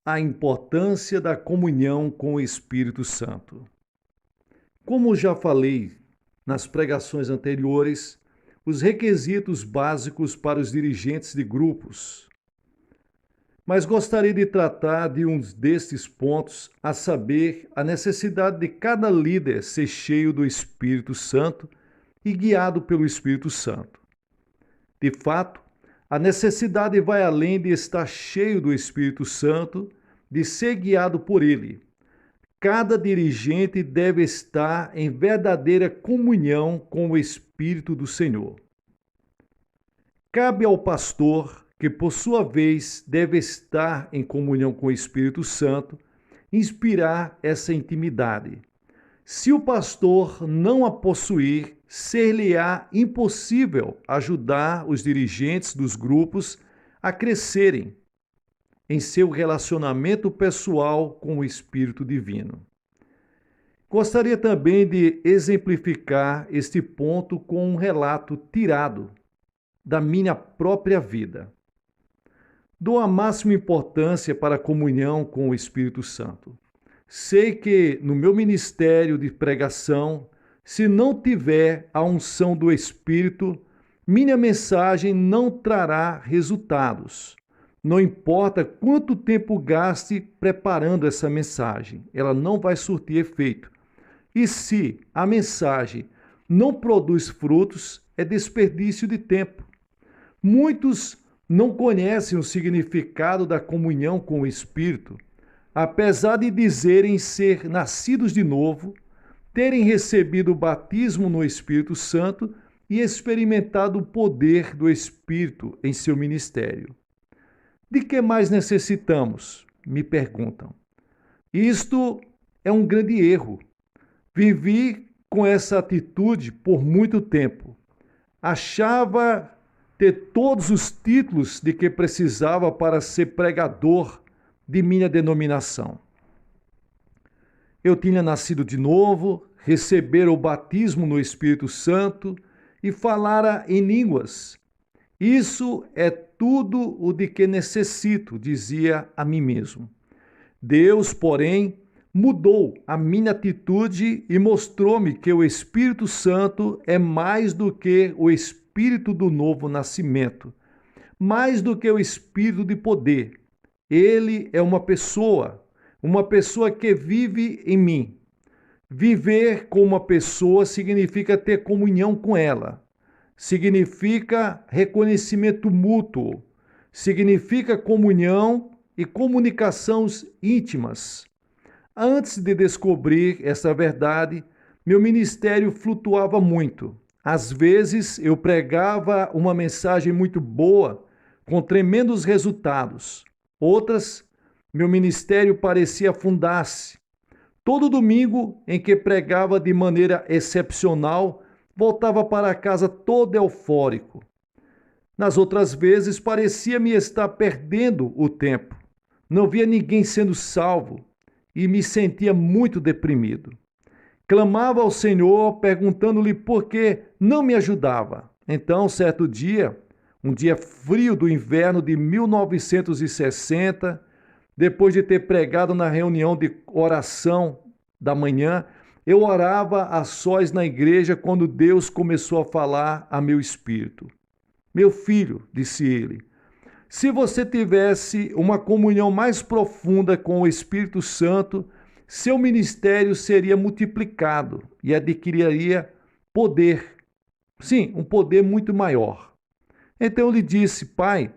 A importância da comunhão com o Espírito Santo. Como já falei nas pregações anteriores, os requisitos básicos para os dirigentes de grupos. Mas gostaria de tratar de um destes pontos, a saber, a necessidade de cada líder ser cheio do Espírito Santo e guiado pelo Espírito Santo. De fato, a necessidade vai além de estar cheio do Espírito Santo, de ser guiado por ele. Cada dirigente deve estar em verdadeira comunhão com o Espírito do Senhor. Cabe ao pastor, que por sua vez deve estar em comunhão com o Espírito Santo, inspirar essa intimidade. Se o pastor não a possuir, ser-lhe-á impossível ajudar os dirigentes dos grupos a crescerem em seu relacionamento pessoal com o Espírito Divino. Gostaria também de exemplificar este ponto com um relato tirado da minha própria vida. Dou a máxima importância para a comunhão com o Espírito Santo. Sei que no meu ministério de pregação, se não tiver a unção do Espírito, minha mensagem não trará resultados. Não importa quanto tempo gaste preparando essa mensagem, ela não vai surtir efeito. E se a mensagem não produz frutos, é desperdício de tempo. Muitos não conhecem o significado da comunhão com o Espírito, apesar de dizerem ser nascidos de novo, terem recebido o batismo no Espírito Santo e experimentado o poder do Espírito em seu ministério. De que mais necessitamos? Me perguntam. Isto é um grande erro. Vivi com essa atitude por muito tempo. Achava ter todos os títulos de que precisava para ser pregador de minha denominação. Eu tinha nascido de novo, recebera o batismo no Espírito Santo e falara em línguas. Isso é tudo o de que necessito, dizia a mim mesmo. Deus, porém, mudou a minha atitude e mostrou-me que o Espírito Santo é mais do que o Espírito do novo nascimento, mais do que o Espírito de poder. Ele é uma pessoa que vive em mim. Viver com uma pessoa significa ter comunhão com ela. Significa reconhecimento mútuo, significa comunhão e comunicações íntimas. Antes de descobrir essa verdade, meu ministério flutuava muito. Às vezes eu pregava uma mensagem muito boa, com tremendos resultados. Outras, meu ministério parecia afundar-se. Todo domingo em que pregava de maneira excepcional, voltava para casa todo eufórico. Nas outras vezes, parecia-me estar perdendo o tempo. Não via ninguém sendo salvo e me sentia muito deprimido. Clamava ao Senhor, perguntando-lhe por que não me ajudava. Então, certo dia, um dia frio do inverno de 1960, depois de ter pregado na reunião de oração da manhã, eu orava a sós na igreja quando Deus começou a falar a meu espírito. Meu filho, disse ele, se você tivesse uma comunhão mais profunda com o Espírito Santo, seu ministério seria multiplicado e adquiriria poder. Sim, um poder muito maior. Então eu lhe disse, pai,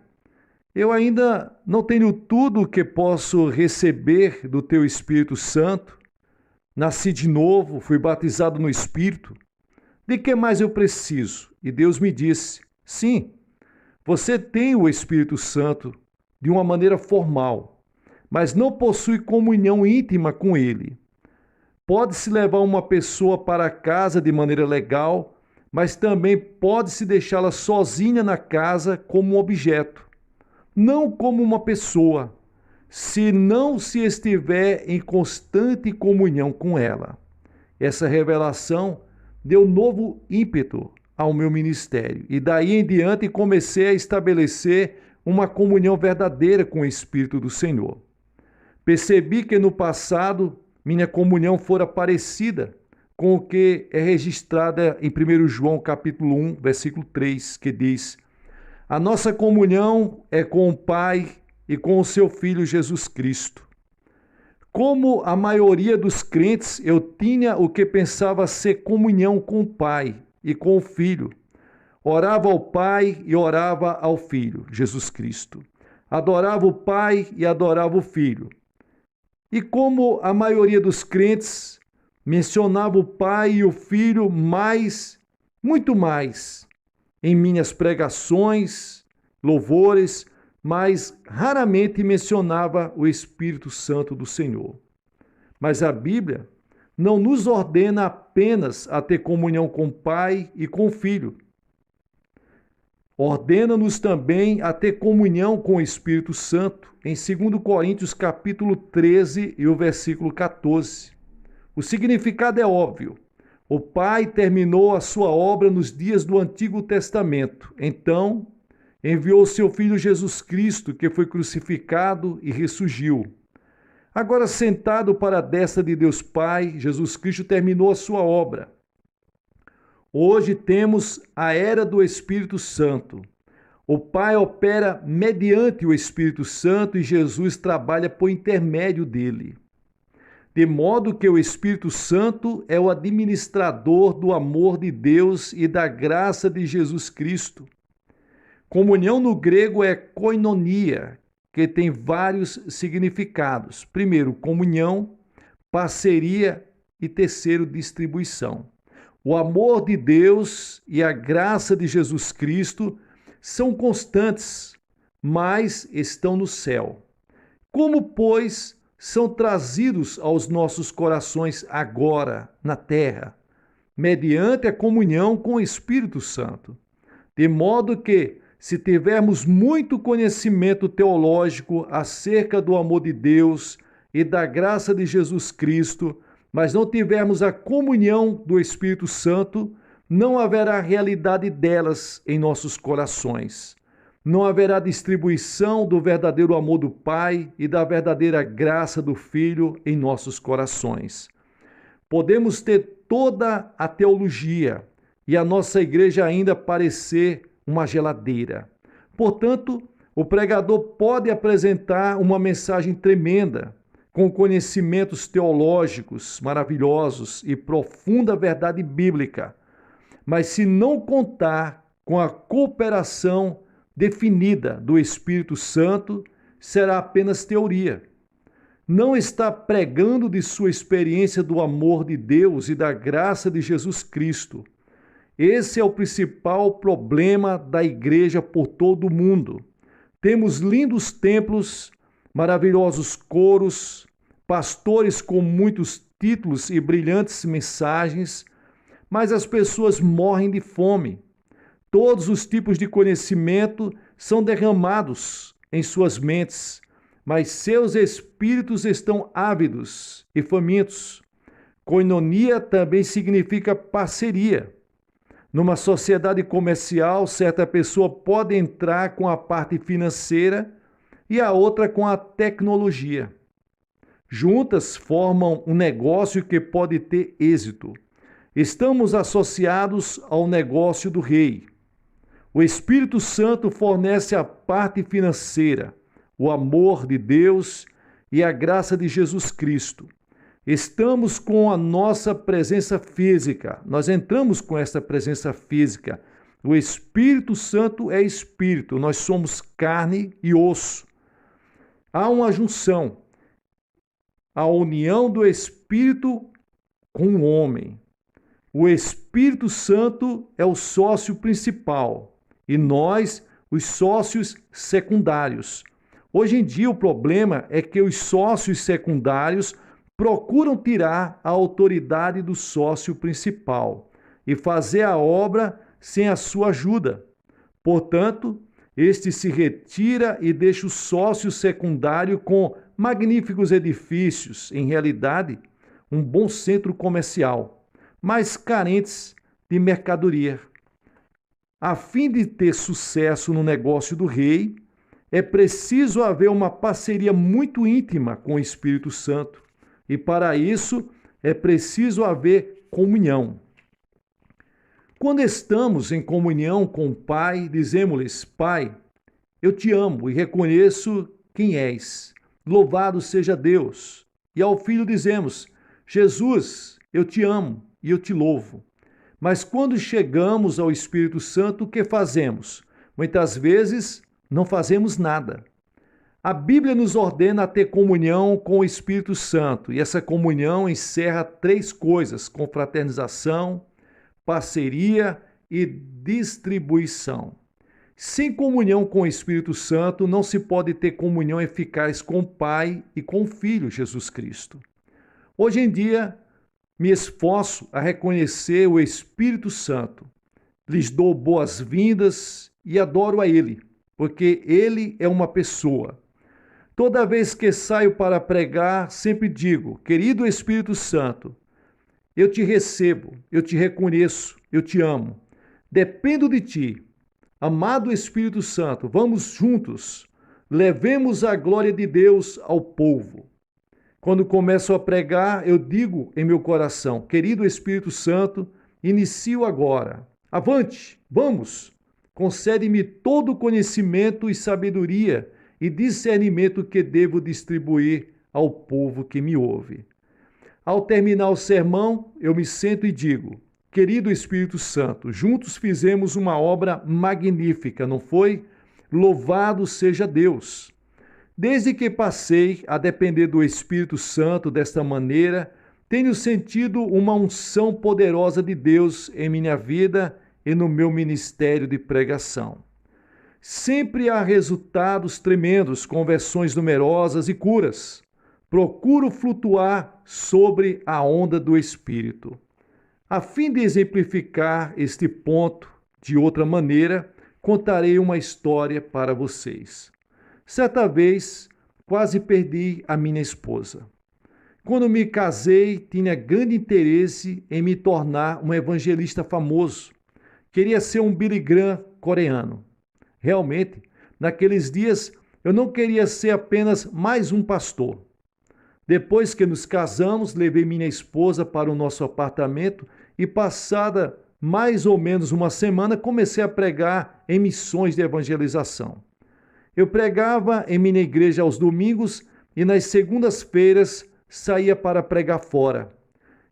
eu ainda não tenho tudo o que posso receber do teu Espírito Santo. Nasci de novo, fui batizado no Espírito. De que mais eu preciso? E Deus me disse, sim, você tem o Espírito Santo de uma maneira formal, mas não possui comunhão íntima com ele. Pode-se levar uma pessoa para casa de maneira legal, mas também pode-se deixá-la sozinha na casa como um objeto, não como uma pessoa, se não se estiver em constante comunhão com ela. Essa revelação deu novo ímpeto ao meu ministério e daí em diante comecei a estabelecer uma comunhão verdadeira com o Espírito do Senhor. Percebi que no passado minha comunhão fora parecida com o que é registrada em 1 João capítulo 1, versículo 3, que diz: a nossa comunhão é com o Pai e com o seu Filho Jesus Cristo. Como a maioria dos crentes, eu tinha o que pensava ser comunhão com o Pai e com o Filho. Orava ao Pai e orava ao Filho, Jesus Cristo. Adorava o Pai e adorava o Filho. E como a maioria dos crentes, mencionava o Pai e o Filho muito mais, em minhas pregações, louvores, mas raramente mencionava o Espírito Santo do Senhor. Mas a Bíblia não nos ordena apenas a ter comunhão com o Pai e com o Filho. Ordena-nos também a ter comunhão com o Espírito Santo, em 2 Coríntios capítulo 13 e o versículo 14. O significado é óbvio. O Pai terminou a sua obra nos dias do Antigo Testamento. Então, enviou seu Filho Jesus Cristo, que foi crucificado e ressurgiu. Agora, sentado para a destra de Deus Pai, Jesus Cristo terminou a sua obra. Hoje temos a era do Espírito Santo. O Pai opera mediante o Espírito Santo e Jesus trabalha por intermédio dele. De modo que o Espírito Santo é o administrador do amor de Deus e da graça de Jesus Cristo. Comunhão no grego é koinonia, que tem vários significados. Primeiro, comunhão, parceria e terceiro, distribuição. O amor de Deus e a graça de Jesus Cristo são constantes, mas estão no céu. Como, pois, são trazidos aos nossos corações agora, na terra? Mediante a comunhão com o Espírito Santo. De modo que, se tivermos muito conhecimento teológico acerca do amor de Deus e da graça de Jesus Cristo, mas não tivermos a comunhão do Espírito Santo, não haverá realidade delas em nossos corações. Não haverá distribuição do verdadeiro amor do Pai e da verdadeira graça do Filho em nossos corações. Podemos ter toda a teologia e a nossa igreja ainda parecer uma geladeira. Portanto, o pregador pode apresentar uma mensagem tremenda, com conhecimentos teológicos maravilhosos e profunda verdade bíblica, mas se não contar com a cooperação definida do Espírito Santo, será apenas teoria. Não está pregando de sua experiência do amor de Deus e da graça de Jesus Cristo. Esse é o principal problema da igreja por todo o mundo. Temos lindos templos, maravilhosos coros, pastores com muitos títulos e brilhantes mensagens, mas as pessoas morrem de fome. Todos os tipos de conhecimento são derramados em suas mentes, mas seus espíritos estão ávidos e famintos. Koinonia também significa parceria. Numa sociedade comercial, certa pessoa pode entrar com a parte financeira e a outra com a tecnologia. Juntas formam um negócio que pode ter êxito. Estamos associados ao negócio do rei. O Espírito Santo fornece a parte financeira, o amor de Deus e a graça de Jesus Cristo. Estamos com a nossa presença física, nós entramos com essa presença física. O Espírito Santo é Espírito, nós somos carne e osso. Há uma junção, a união do Espírito com o homem. O Espírito Santo é o sócio principal e nós, os sócios secundários. Hoje em dia, o problema é que os sócios secundários procuram tirar a autoridade do sócio principal e fazer a obra sem a sua ajuda. Portanto, este se retira e deixa o sócio secundário com magníficos edifícios, em realidade, um bom centro comercial, mas carentes de mercadoria. A fim de ter sucesso no negócio do rei, é preciso haver uma parceria muito íntima com o Espírito Santo. E para isso é preciso haver comunhão. Quando estamos em comunhão com o Pai, dizemos-lhes: Pai, eu te amo e reconheço quem és. Louvado seja Deus. E ao Filho dizemos: Jesus, eu te amo e eu te louvo. Mas quando chegamos ao Espírito Santo, o que fazemos? Muitas vezes não fazemos nada. A Bíblia nos ordena a ter comunhão com o Espírito Santo, e essa comunhão encerra 3 coisas: confraternização, parceria e distribuição. Sem comunhão com o Espírito Santo, não se pode ter comunhão eficaz com o Pai e com o Filho, Jesus Cristo. Hoje em dia, me esforço a reconhecer o Espírito Santo. Lhes dou boas-vindas e adoro a Ele, porque Ele é uma pessoa. Toda vez que saio para pregar, sempre digo: querido Espírito Santo, eu te recebo, eu te reconheço, eu te amo. Dependo de ti. Amado Espírito Santo, vamos juntos, levemos a glória de Deus ao povo. Quando começo a pregar, eu digo em meu coração: querido Espírito Santo, inicio agora. Avante, vamos, concede-me todo o conhecimento e sabedoria e discernimento que devo distribuir ao povo que me ouve. Ao terminar o sermão, eu me sento e digo: querido Espírito Santo, juntos fizemos uma obra magnífica, não foi? Louvado seja Deus! Desde que passei a depender do Espírito Santo desta maneira, tenho sentido uma unção poderosa de Deus em minha vida e no meu ministério de pregação. Sempre há resultados tremendos, conversões numerosas e curas. Procuro flutuar sobre a onda do Espírito. A fim de exemplificar este ponto de outra maneira, contarei uma história para vocês. Certa vez, quase perdi a minha esposa. Quando me casei, tinha grande interesse em me tornar um evangelista famoso. Queria ser um Billy Graham coreano. Realmente, naqueles dias, eu não queria ser apenas mais um pastor. Depois que nos casamos, levei minha esposa para o nosso apartamento e, passada mais ou menos uma semana, comecei a pregar em missões de evangelização. Eu pregava em minha igreja aos domingos e nas segundas-feiras saía para pregar fora.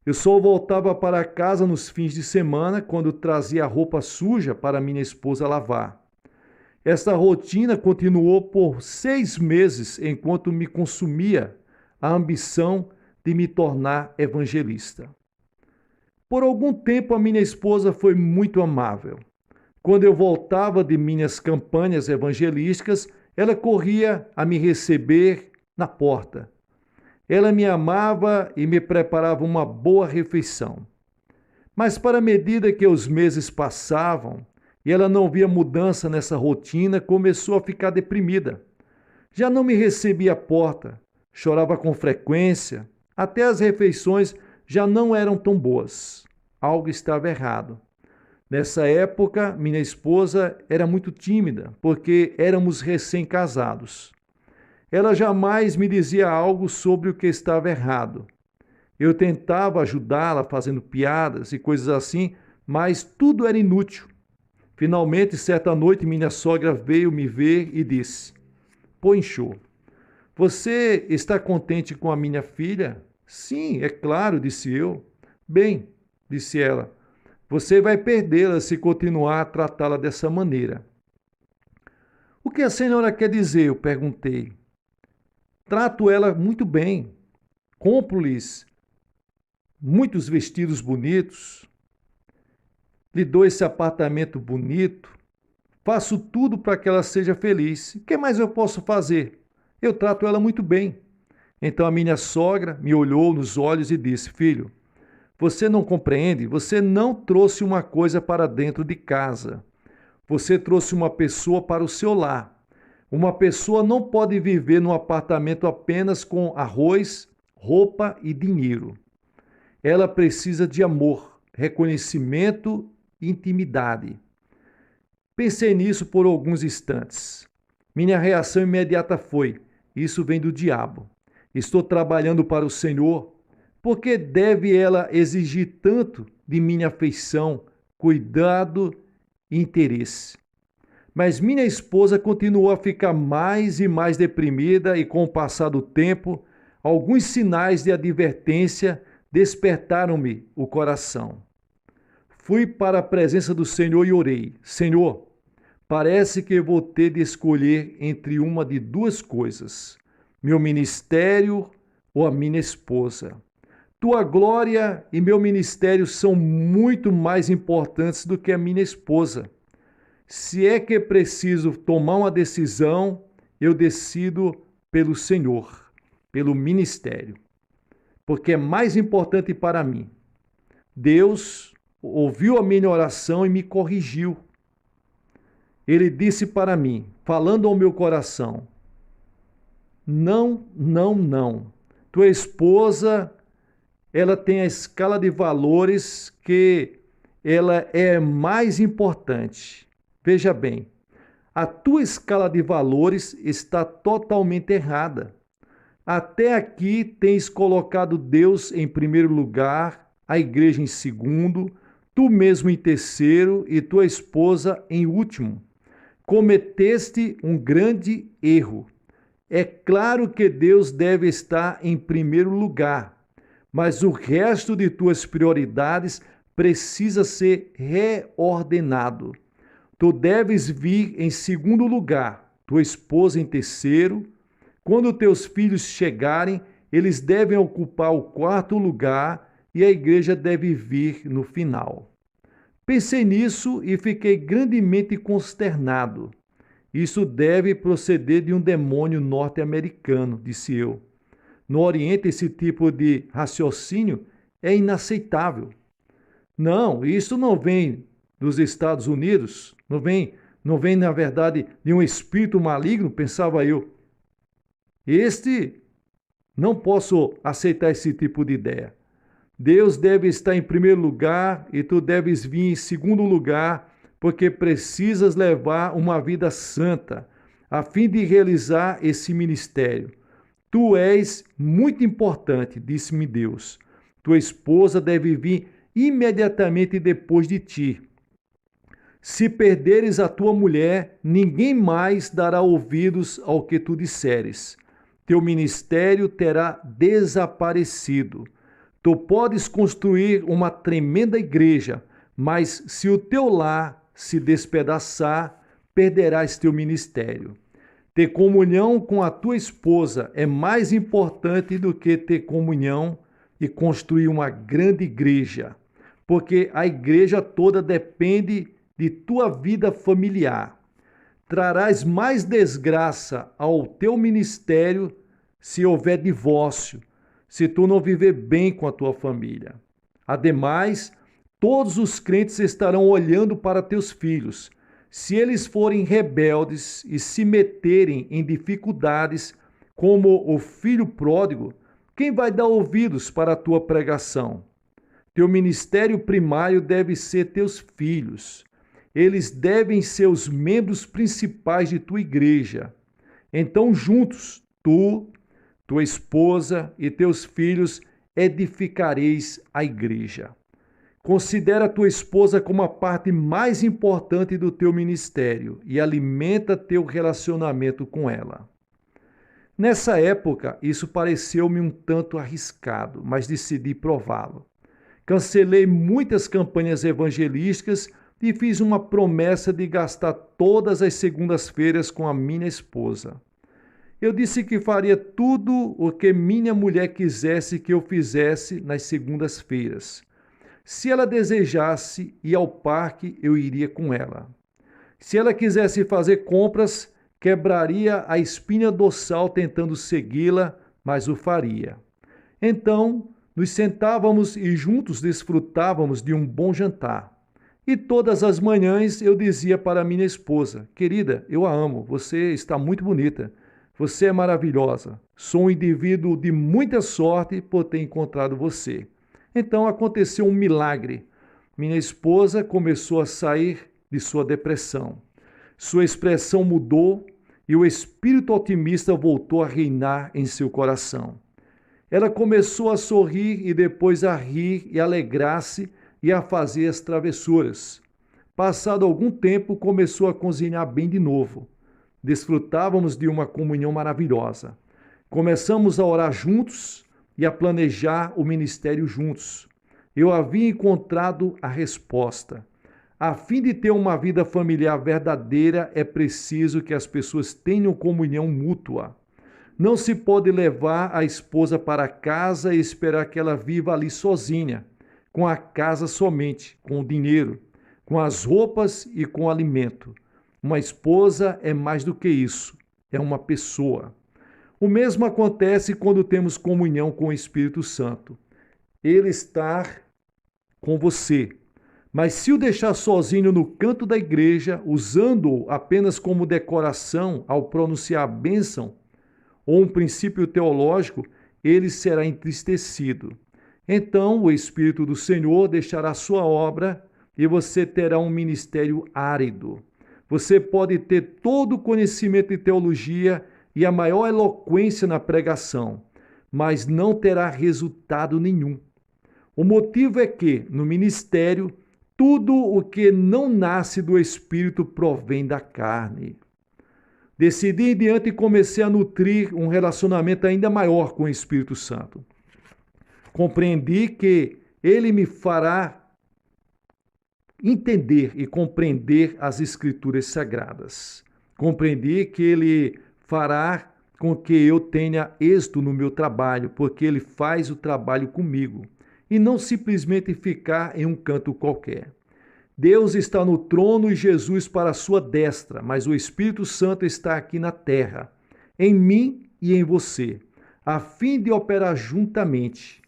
Eu só voltava para casa nos fins de semana, quando trazia a roupa suja para minha esposa lavar. Esta rotina continuou por 6 meses, enquanto me consumia a ambição de me tornar evangelista. Por algum tempo, a minha esposa foi muito amável. Quando eu voltava de minhas campanhas evangelísticas, ela corria a me receber na porta. Ela me amava e me preparava uma boa refeição. Mas, para a medida que os meses passavam e ela não via mudança nessa rotina, começou a ficar deprimida. Já não me recebia à porta, chorava com frequência, até as refeições já não eram tão boas. Algo estava errado. Nessa época, minha esposa era muito tímida, porque éramos recém-casados. Ela jamais me dizia algo sobre o que estava errado. Eu tentava ajudá-la fazendo piadas e coisas assim, mas tudo era inútil. Finalmente, certa noite, minha sogra veio me ver e disse: Poinchô, você está contente com a minha filha? Sim, é claro, disse eu. Bem, disse ela, você vai perdê-la se continuar a tratá-la dessa maneira. O que a senhora quer dizer? Eu perguntei. Trato ela muito bem. Compro-lhes muitos vestidos bonitos. Lhe dou esse apartamento bonito. Faço tudo para que ela seja feliz. O que mais eu posso fazer? Eu trato ela muito bem. Então a minha sogra me olhou nos olhos e disse: Filho, você não compreende? Você não trouxe uma coisa para dentro de casa. Você trouxe uma pessoa para o seu lar. Uma pessoa não pode viver num apartamento apenas com arroz, roupa e dinheiro. Ela precisa de amor, reconhecimento e intimidade. Pensei nisso por alguns instantes. Minha reação imediata foi: isso vem do diabo. Estou trabalhando para o Senhor. Por que deve ela exigir tanto de minha afeição, cuidado e interesse? Mas minha esposa continuou a ficar mais e mais deprimida e, com o passar do tempo, alguns sinais de advertência despertaram-me o coração. Fui para a presença do Senhor e orei: Senhor, parece que vou ter de escolher entre uma de duas coisas: meu ministério ou a minha esposa. Tua glória e meu ministério são muito mais importantes do que a minha esposa. Se é que é preciso tomar uma decisão, eu decido pelo Senhor, pelo ministério, porque é mais importante para mim. Deus ouviu a minha oração e me corrigiu. Ele disse para mim, falando ao meu coração: não, não, não. Tua esposa, ela tem a escala de valores que ela é mais importante. Veja bem, a tua escala de valores está totalmente errada. Até aqui tens colocado Deus em primeiro lugar, a igreja em segundo, tu mesmo em terceiro e tua esposa em último. Cometeste um grande erro. É claro que Deus deve estar em primeiro lugar, mas o resto de tuas prioridades precisa ser reordenado. Tu deves vir em segundo lugar, tua esposa em terceiro. Quando teus filhos chegarem, eles devem ocupar o quarto lugar e a igreja deve vir no final. Pensei nisso e fiquei grandemente consternado. Isso deve proceder de um demônio norte-americano, disse eu. No Oriente, esse tipo de raciocínio é inaceitável. Não, isso não vem dos Estados Unidos, não vem, na verdade, de um espírito maligno, pensava eu. Não posso aceitar esse tipo de ideia. Deus deve estar em primeiro lugar e tu deves vir em segundo lugar, porque precisas levar uma vida santa, a fim de realizar esse ministério. Tu és muito importante, disse-me Deus. Tua esposa deve vir imediatamente depois de ti. Se perderes a tua mulher, ninguém mais dará ouvidos ao que tu disseres. Teu ministério terá desaparecido. Tu podes construir uma tremenda igreja, mas se o teu lar se despedaçar, perderás teu ministério. Ter comunhão com a tua esposa é mais importante do que ter comunhão e construir uma grande igreja, porque a igreja toda depende de tua vida familiar. Trarás mais desgraça ao teu ministério se houver divórcio, se tu não viver bem com a tua família. Ademais, todos os crentes estarão olhando para teus filhos. Se eles forem rebeldes e se meterem em dificuldades, como o filho pródigo, quem vai dar ouvidos para a tua pregação? Teu ministério primário deve ser teus filhos. Eles devem ser os membros principais de tua igreja. Então, juntos, tu, tua esposa e teus filhos edificareis a igreja. Considera tua esposa como a parte mais importante do teu ministério e alimenta teu relacionamento com ela. Nessa época, isso pareceu-me um tanto arriscado, mas decidi prová-lo. Cancelei muitas campanhas evangelísticas e fiz uma promessa de gastar todas as segundas-feiras com a minha esposa. Eu disse que faria tudo o que minha mulher quisesse que eu fizesse nas segundas-feiras. Se ela desejasse ir ao parque, eu iria com ela. Se ela quisesse fazer compras, quebraria a espinha dorsal tentando segui-la, mas o faria. Então, nos sentávamos e juntos desfrutávamos de um bom jantar. E todas as manhãs eu dizia para minha esposa: querida, eu a amo, você está muito bonita. Você é maravilhosa. Sou um indivíduo de muita sorte por ter encontrado você. Então aconteceu um milagre. Minha esposa começou a sair de sua depressão. Sua expressão mudou e o espírito otimista voltou a reinar em seu coração. Ela começou a sorrir e depois a rir e alegrar-se e a fazer as travessuras. Passado algum tempo, começou a cozinhar bem de novo. Desfrutávamos de uma comunhão maravilhosa. Começamos a orar juntos e a planejar o ministério juntos. Eu havia encontrado a resposta. A fim de ter uma vida familiar verdadeira, é preciso que as pessoas tenham comunhão mútua. Não se pode levar a esposa para casa e esperar que ela viva ali sozinha, com a casa somente, com o dinheiro, com as roupas e com o alimento. Uma esposa é mais do que isso, é uma pessoa. O mesmo acontece quando temos comunhão com o Espírito Santo. Ele está com você. Mas se o deixar sozinho no canto da igreja, usando-o apenas como decoração ao pronunciar a bênção ou um princípio teológico, ele será entristecido. Então o Espírito do Senhor deixará sua obra e você terá um ministério árido. Você pode ter todo o conhecimento de teologia e a maior eloquência na pregação, mas não terá resultado nenhum. O motivo é que, no ministério, tudo o que não nasce do Espírito provém da carne. Decidi em diante e comecei a nutrir um relacionamento ainda maior com o Espírito Santo. Compreendi que ele me fará entender e compreender as Escrituras Sagradas. Compreendi que ele fará com que eu tenha êxito no meu trabalho, porque ele faz o trabalho comigo, e não simplesmente ficar em um canto qualquer. Deus está no trono e Jesus para a sua destra, mas o Espírito Santo está aqui na terra, em mim e em você, a fim de operar juntamente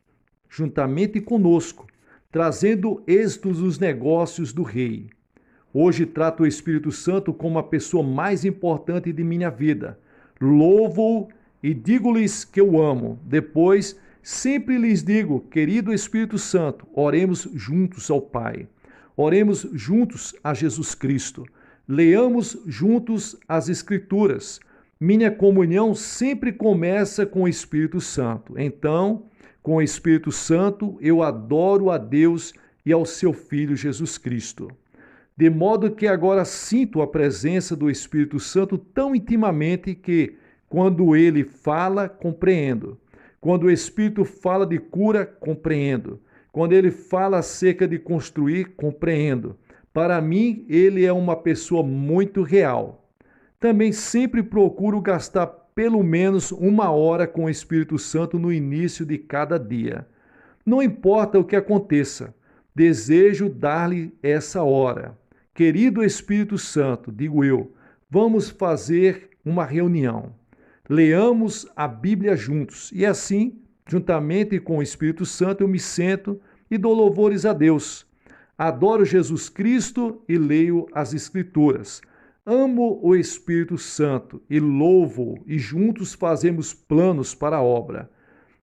conosco, trazendo êxitos nos negócios do Rei. Hoje trato o Espírito Santo como a pessoa mais importante de minha vida. Louvo-o e digo-lhes que eu amo. Depois, sempre lhes digo, querido Espírito Santo, oremos juntos ao Pai. Oremos juntos a Jesus Cristo. Leamos juntos as Escrituras. Minha comunhão sempre começa com o Espírito Santo. Então, com o Espírito Santo, eu adoro a Deus e ao seu Filho Jesus Cristo. De modo que agora sinto a presença do Espírito Santo tão intimamente que, quando ele fala, compreendo. Quando o Espírito fala de cura, compreendo. Quando ele fala acerca de construir, compreendo. Para mim, ele é uma pessoa muito real. Também sempre procuro gastar pelo menos 1 hora com o Espírito Santo no início de cada dia. Não importa o que aconteça, desejo dar-lhe essa hora. Querido Espírito Santo, digo eu, vamos fazer uma reunião. Leamos a Bíblia juntos e assim, juntamente com o Espírito Santo, eu me sento e dou louvores a Deus. Adoro Jesus Cristo e leio as Escrituras. Amo o Espírito Santo e louvo-o, e juntos fazemos planos para a obra.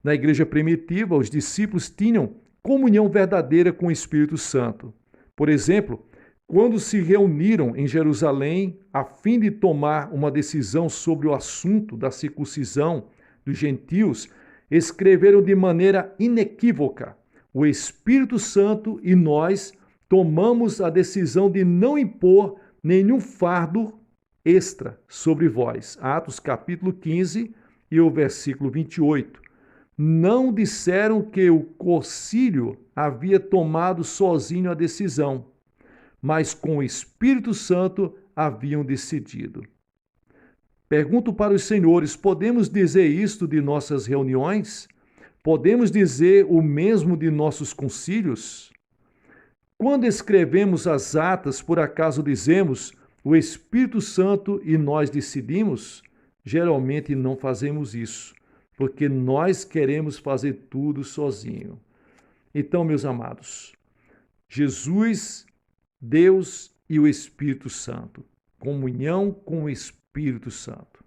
Na igreja primitiva, os discípulos tinham comunhão verdadeira com o Espírito Santo. Por exemplo, quando se reuniram em Jerusalém a fim de tomar uma decisão sobre o assunto da circuncisão dos gentios, escreveram de maneira inequívoca: o Espírito Santo e nós tomamos a decisão de não impor nenhum fardo extra sobre vós. Atos capítulo 15 e o versículo 28. Não disseram que o concílio havia tomado sozinho a decisão, mas com o Espírito Santo haviam decidido. Pergunto para os senhores, podemos dizer isto de nossas reuniões? Podemos dizer o mesmo de nossos concílios? Quando escrevemos as atas, por acaso dizemos o Espírito Santo e nós decidimos? Geralmente não fazemos isso, porque nós queremos fazer tudo sozinho. Então, meus amados, Jesus, Deus e o Espírito Santo. Comunhão com o Espírito Santo.